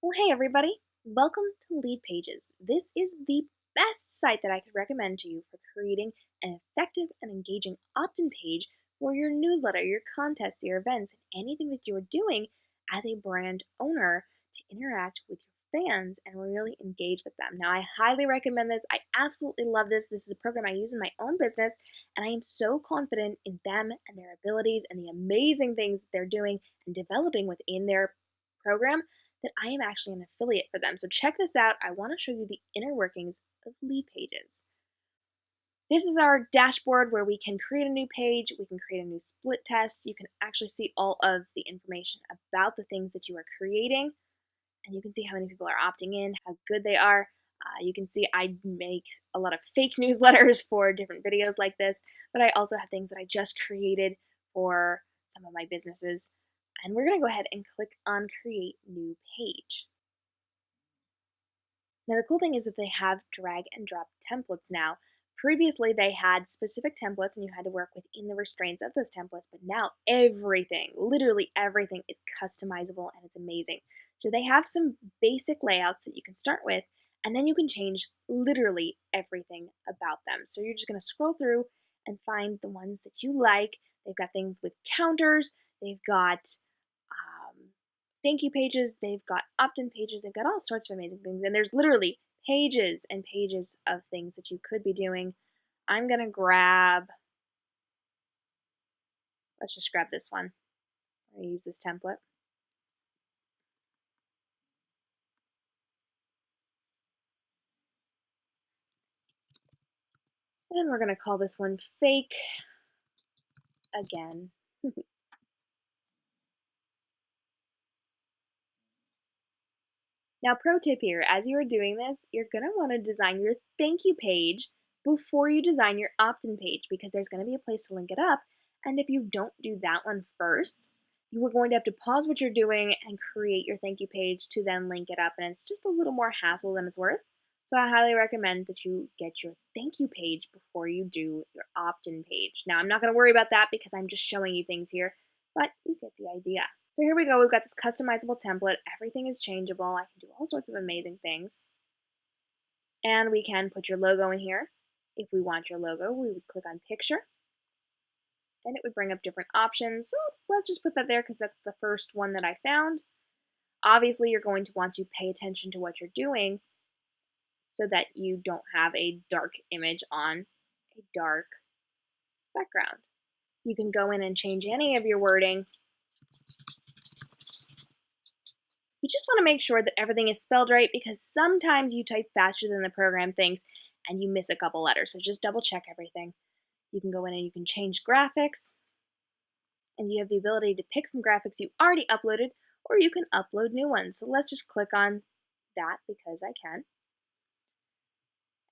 Well, hey everybody! Welcome to Leadpages. This is the best site that I could recommend to you for creating an effective and engaging opt-in page for your newsletter, your contests, your events, and anything that you're doing as a brand owner to interact with your fans and really engage with them. Now, I highly recommend this. I absolutely love this. This is a program I use in my own business, and I am so confident in them and their abilities and the amazing things that they're doing and developing within their program that I am actually an affiliate for them. So check this out. I want to show you the inner workings of Leadpages. This is our dashboard where we can create a new page, we can create a new split test. You can actually see all of the information about the things that you are creating, and you can see how many people are opting in, how good they are. You can see I make a lot of fake newsletters for different videos like this, but I also have things that I just created for some of my businesses. And we're going to go ahead and click on Create New Page. Now, the cool thing is that they have drag and drop templates now. Previously, they had specific templates and you had to work within the restraints of those templates, but now everything, literally everything, is customizable and it's amazing. So they have some basic layouts that you can start with, and then you can change literally everything about them. So you're just going to scroll through and find the ones that you like. They've got things with counters, they've got thank you pages, they've got opt-in pages, they've got all sorts of amazing things. And there's literally pages and pages of things that you could be doing. I'm going to let's just grab this one. I'm going to use this template. And we're going to call this one Fake Again. Now, pro tip here, as you are doing this, you're going to want to design your thank you page before you design your opt-in page, because there's going to be a place to link it up. And if you don't do that one first, you are going to have to pause what you're doing and create your thank you page to then link it up. And it's just a little more hassle than it's worth. So I highly recommend that you get your thank you page before you do your opt-in page. Now, I'm not going to worry about that because I'm just showing you things here, but you get the idea. So here we go, we've got this customizable template. Everything is changeable. I can do all sorts of amazing things. And we can put your logo in here. If we want your logo, we would click on picture and it would bring up different options. So let's just put that there because that's the first one that I found. Obviously, you're going to want to pay attention to what you're doing so that you don't have a dark image on a dark background. You can go in and change any of your wording. You just want to make sure that everything is spelled right because sometimes you type faster than the program thinks and you miss a couple letters. So just double check everything. You can go in and you can change graphics, and you have the ability to pick from graphics you already uploaded, or you can upload new ones. So let's just click on that because I can.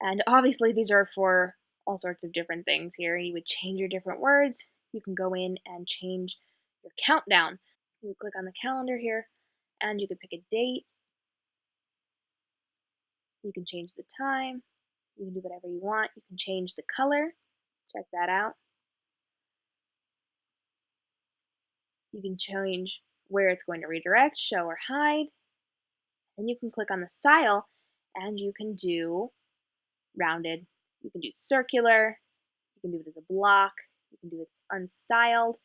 And obviously these are for all sorts of different things here. You would change your different words. You can go in and change your countdown. You would click on the calendar here and you could pick a date. You can change the time. You can do whatever you want. You can change the color. Check that out. You can change where it's going to redirect, show or hide. Then you can click on the style and you can do rounded. You can do circular. You can do it as a block. You can do it unstyled.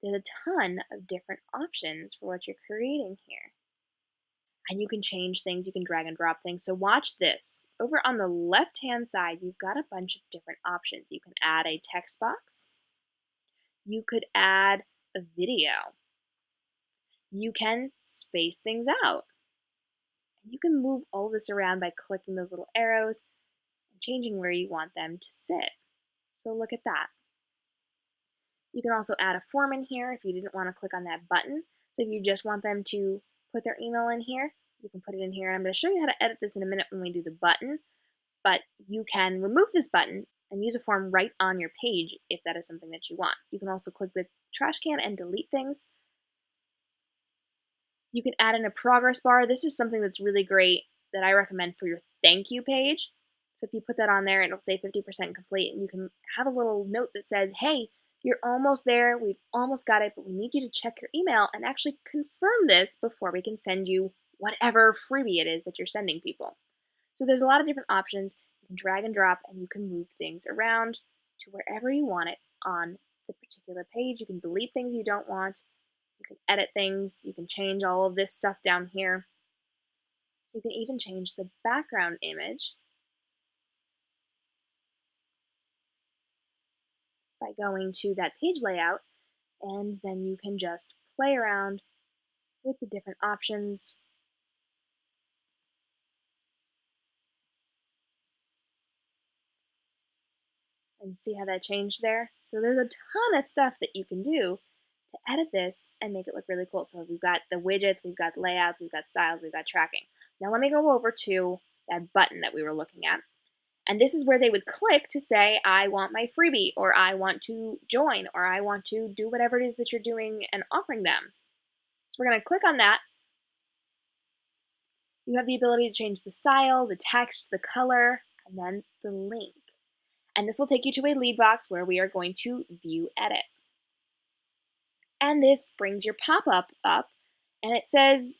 There's a ton of different options for what you're creating here. And you can change things, you can drag and drop things. So watch this. Over on the left-hand side, you've got a bunch of different options. You can add a text box. You could add a video. You can space things out. And you can move all this around by clicking those little arrows and changing where you want them to sit. So look at that. You can also add a form in here if you didn't want to click on that button. So if you just want them to put their email in here, you can put it in here. I'm going to show you how to edit this in a minute when we do the button, but you can remove this button and use a form right on your page if that is something that you want. You can also click the trash can and delete things. You can add in a progress bar. This is something that's really great that I recommend for your thank you page. So if you put that on there, it'll say 50% complete, and you can have a little note that says, hey, you're almost there, we've almost got it, but we need you to check your email and actually confirm this before we can send you whatever freebie it is that you're sending people. So there's a lot of different options. You can drag and drop, and you can move things around to wherever you want it on the particular page. You can delete things you don't want. You can edit things. You can change all of this stuff down here. So you can even change the background image by going to that page layout, and then you can just play around with the different options. And see how that changed there? So there's a ton of stuff that you can do to edit this and make it look really cool. So we've got the widgets, we've got layouts, we've got styles, we've got tracking. Now let me go over to that button that we were looking at. And this is where they would click to say, I want my freebie, or I want to join, or I want to do whatever it is that you're doing and offering them. So we're going to click on that. You have the ability to change the style, the text, the color, and then the link. And this will take you to a lead box where we are going to view edit. And this brings your pop-up up, and it says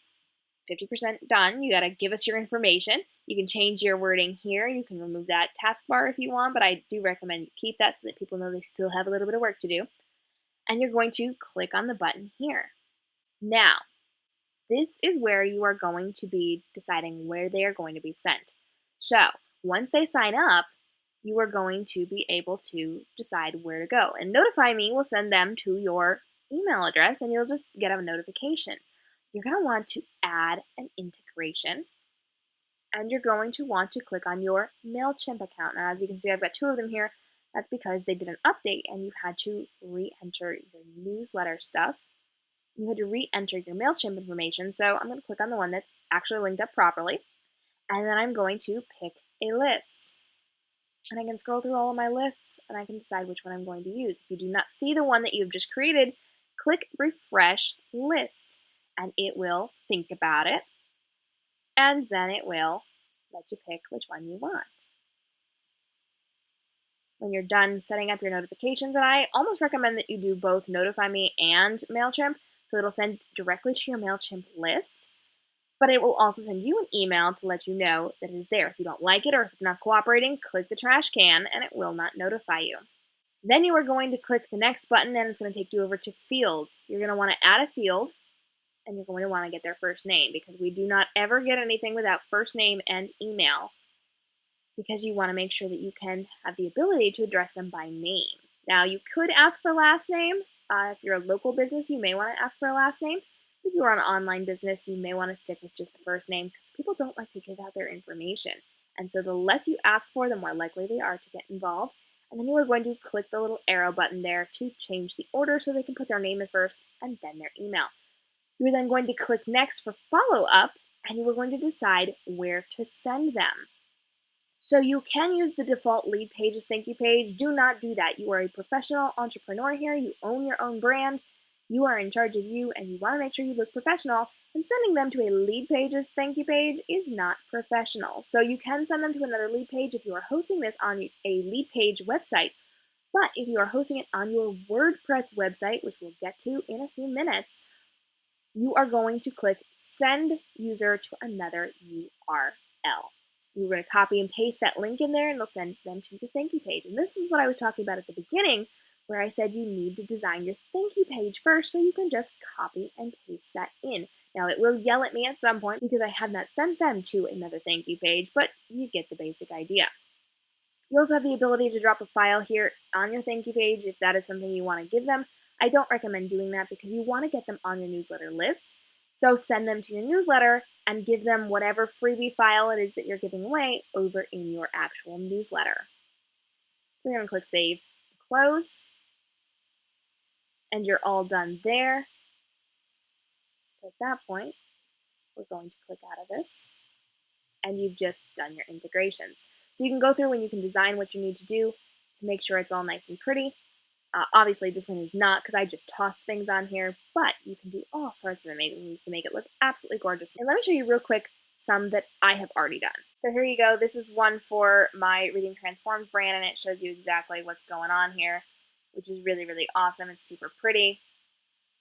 50% done. You gotta give us your information. You can change your wording here. You can remove that taskbar if you want, but I do recommend you keep that so that people know they still have a little bit of work to do. And you're going to click on the button here. Now, this is where you are going to be deciding where they are going to be sent. So once they sign up, you are going to be able to decide where to go. And Notify Me will send them to your email address, and you'll just get a notification. You're going to want to add an integration, and you're going to want to click on your MailChimp account. Now, as you can see, I've got two of them here. That's because they did an update, and you had to re-enter your newsletter stuff. You had to re-enter your MailChimp information, so I'm going to click on the one that's actually linked up properly, and then I'm going to pick a list. And I can scroll through all of my lists, and I can decide which one I'm going to use. If you do not see the one that you've just created, click Refresh List, and it will think about it, and then it will let you pick which one you want. When you're done setting up your notifications, and I almost recommend that you do both Notify Me and MailChimp, so it'll send directly to your MailChimp list, but it will also send you an email to let you know that it is there. If you don't like it or if it's not cooperating, click the trash can and it will not notify you. Then you are going to click the next button, and it's going to take you over to fields. You're going to want to add a field, and you're going to want to get their first name, because we do not ever get anything without first name and email, because you want to make sure that you can have the ability to address them by name. Now, you could ask for last name. If you're a local business, you may want to ask for a last name. If you're an online business, you may want to stick with just the first name, because people don't like to give out their information. And so the less you ask for, the more likely they are to get involved. And then you are going to click the little arrow button there to change the order so they can put their name in first and then their email. You are then going to click next for follow-up, and you are going to decide where to send them. So you can use the default Leadpages thank you page. Do not do that. You are a professional entrepreneur here. You own your own brand. You are in charge of you, and you want to make sure you look professional. And sending them to a Leadpages thank you page is not professional. So you can send them to another lead page if you are hosting this on a Leadpage website. But if you are hosting it on your WordPress website, which we'll get to in a few minutes, you are going to click Send User to Another URL. You're going to copy and paste that link in there, and it'll send them to the thank you page. And this is what I was talking about at the beginning, where I said you need to design your thank you page first, so you can just copy and paste that in. Now, it will yell at me at some point because I have not sent them to another thank you page, but you get the basic idea. You also have the ability to drop a file here on your thank you page if that is something you want to give them. I don't recommend doing that because you want to get them on your newsletter list. So send them to your newsletter and give them whatever freebie file it is that you're giving away over in your actual newsletter. So you're going to click Save, Close, and you're all done there. So at that point, we're going to click out of this, and you've just done your integrations. So you can go through and you can design what you need to do to make sure it's all nice and pretty. Obviously, this one is not, because I just tossed things on here, but you can do all sorts of amazing things to make it look absolutely gorgeous. And let me show you real quick some that I have already done. So here you go. This is one for my Reading Transformed brand, and it shows you exactly what's going on here, which is really, really awesome. It's super pretty.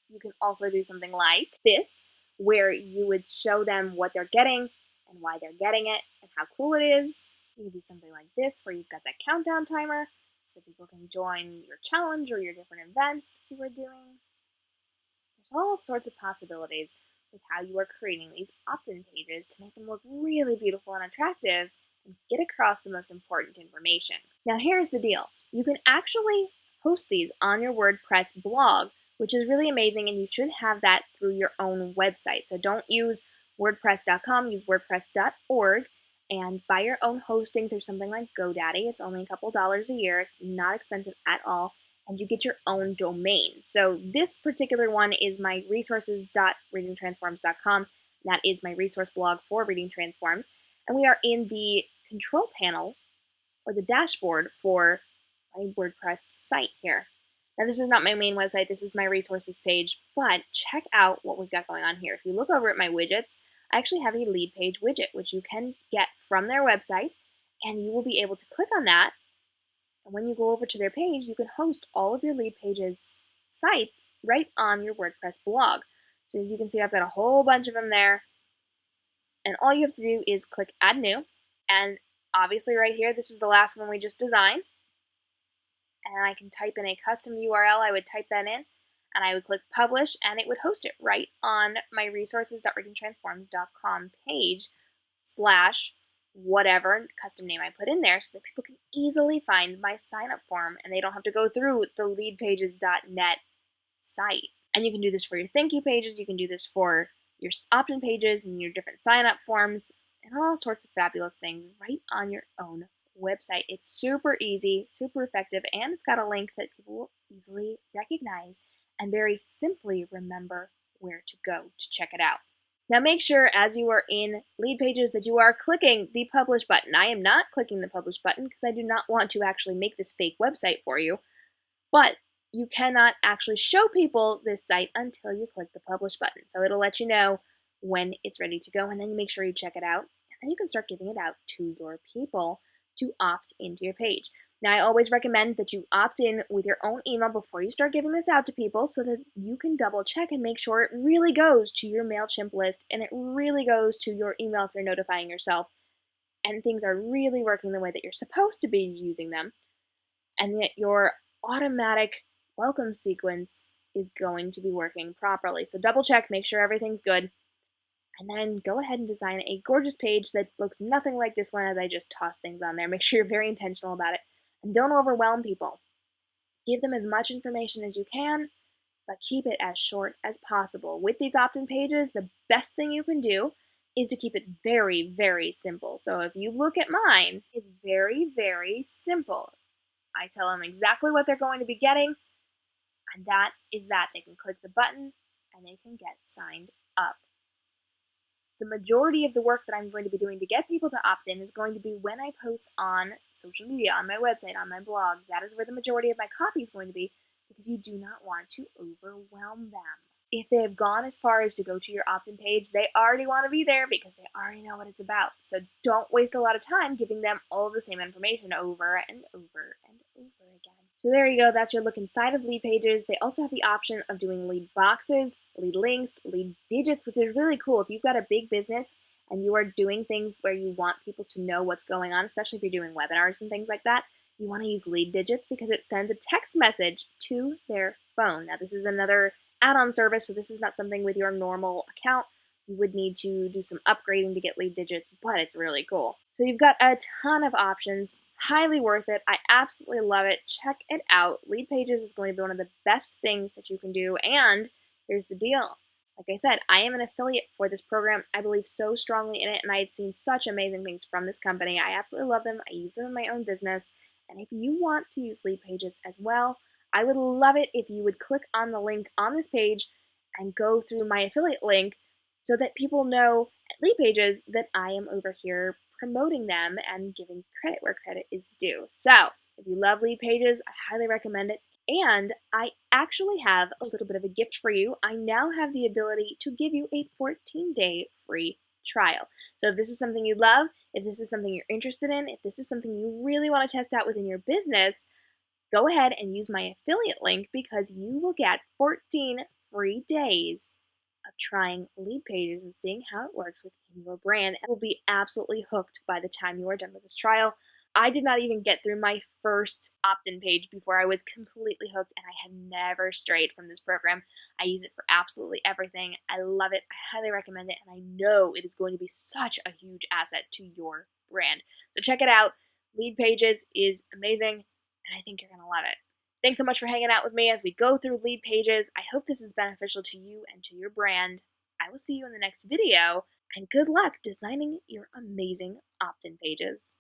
You can also do something like this, where you would show them what they're getting and why they're getting it and how cool it is. You can do something like this where you've got that countdown timer so that people can join your challenge or your different events that you are doing. There's all sorts of possibilities with how you are creating these opt-in pages to make them look really beautiful and attractive and get across the most important information. Now here's the deal. You can actually host these on your WordPress blog, which is really amazing, and you should have that through your own website. So don't use WordPress.com, use WordPress.org, and buy your own hosting through something like GoDaddy. It's only a couple dollars a year. It's not expensive at all, and you get your own domain. So this particular one is my resources.readingtransforms.com. That is my resource blog for Reading Transforms, and we are in the control panel or the dashboard for my WordPress site here. Now this is not my main website, this is my resources page, but check out what we've got going on here. If you look over at my widgets, I actually have a lead page widget, which you can get from their website, and you will be able to click on that, and when you go over to their page, you can host all of your lead pages sites right on your WordPress blog. So as you can see, I've got a whole bunch of them there, and all you have to do is click Add New, and obviously right here, this is the last one we just designed. And I can type in a custom URL. I would type that in, and I would click Publish, and it would host it right on my resources.readingtransforms.com page / whatever custom name I put in there so that people can easily find my sign-up form, and they don't have to go through the leadpages.net site. And you can do this for your thank you pages. You can do this for your opt-in pages and your different sign-up forms and all sorts of fabulous things right on your own website. It's super easy, super effective, and it's got a link that people will easily recognize and very simply remember where to go to check it out. Now make sure as you are in Leadpages that you are clicking the Publish button. I am not clicking the Publish button because I do not want to actually make this fake website for you, but you cannot actually show people this site until you click the Publish button. So it'll let you know when it's ready to go, and then you make sure you check it out, and then you can start giving it out to your people to opt into your page. Now, I always recommend that you opt in with your own email before you start giving this out to people so that you can double check and make sure it really goes to your MailChimp list and it really goes to your email if you're notifying yourself, and things are really working the way that you're supposed to be using them, and that your automatic welcome sequence is going to be working properly. So double check, make sure everything's good, and then go ahead and design a gorgeous page that looks nothing like this one as I just tossed things on there. Make sure you're very intentional about it. And don't overwhelm people. Give them as much information as you can, but keep it as short as possible. With these opt-in pages, the best thing you can do is to keep it very, very simple. So if you look at mine, it's very, very simple. I tell them exactly what they're going to be getting, and that is that. They can click the button and they can get signed up. The majority of the work that I'm going to be doing to get people to opt in is going to be when I post on social media, on my website, on my blog. That is where the majority of my copy is going to be, because you do not want to overwhelm them. If they have gone as far as to go to your opt-in page, they already want to be there because they already know what it's about. So don't waste a lot of time giving them all of the same information over and over and over again. So there you go, that's your look inside of Leadpages. They also have the option of doing lead boxes, lead links, lead digits, which is really cool. If you've got a big business and you are doing things where you want people to know what's going on, especially if you're doing webinars and things like that, you want to use lead digits because it sends a text message to their phone. Now this is another add-on service, so this is not something with your normal account. You would need to do some upgrading to get lead digits, but it's really cool. So you've got a ton of options. Highly worth it. I absolutely love it. Check it out. Leadpages is going to be one of the best things that you can do, and here's the deal. Like I said, I am an affiliate for this program. I believe so strongly in it, and I've seen such amazing things from this company. I absolutely love them. I use them in my own business, and if you want to use Leadpages as well, I would love it if you would click on the link on this page and go through my affiliate link so that people know at Leadpages that I am over here promoting them and giving credit where credit is due. So if you love Leadpages, I highly recommend it. And I actually have a little bit of a gift for you. I now have the ability to give you a 14-day free trial. So if this is something you love, if this is something you're interested in, if this is something you really want to test out within your business, go ahead and use my affiliate link because you will get 14 free days of trying Leadpages and seeing how it works within your brand. And will be absolutely hooked by the time you are done with this trial. I did not even get through my first opt-in page before I was completely hooked, and I have never strayed from this program. I use it for absolutely everything. I love it. I highly recommend it, and I know it is going to be such a huge asset to your brand. So check it out. Leadpages is amazing, and I think you're going to love it. Thanks so much for hanging out with me as we go through Leadpages. I hope this is beneficial to you and to your brand. I will see you in the next video, and good luck designing your amazing opt-in pages.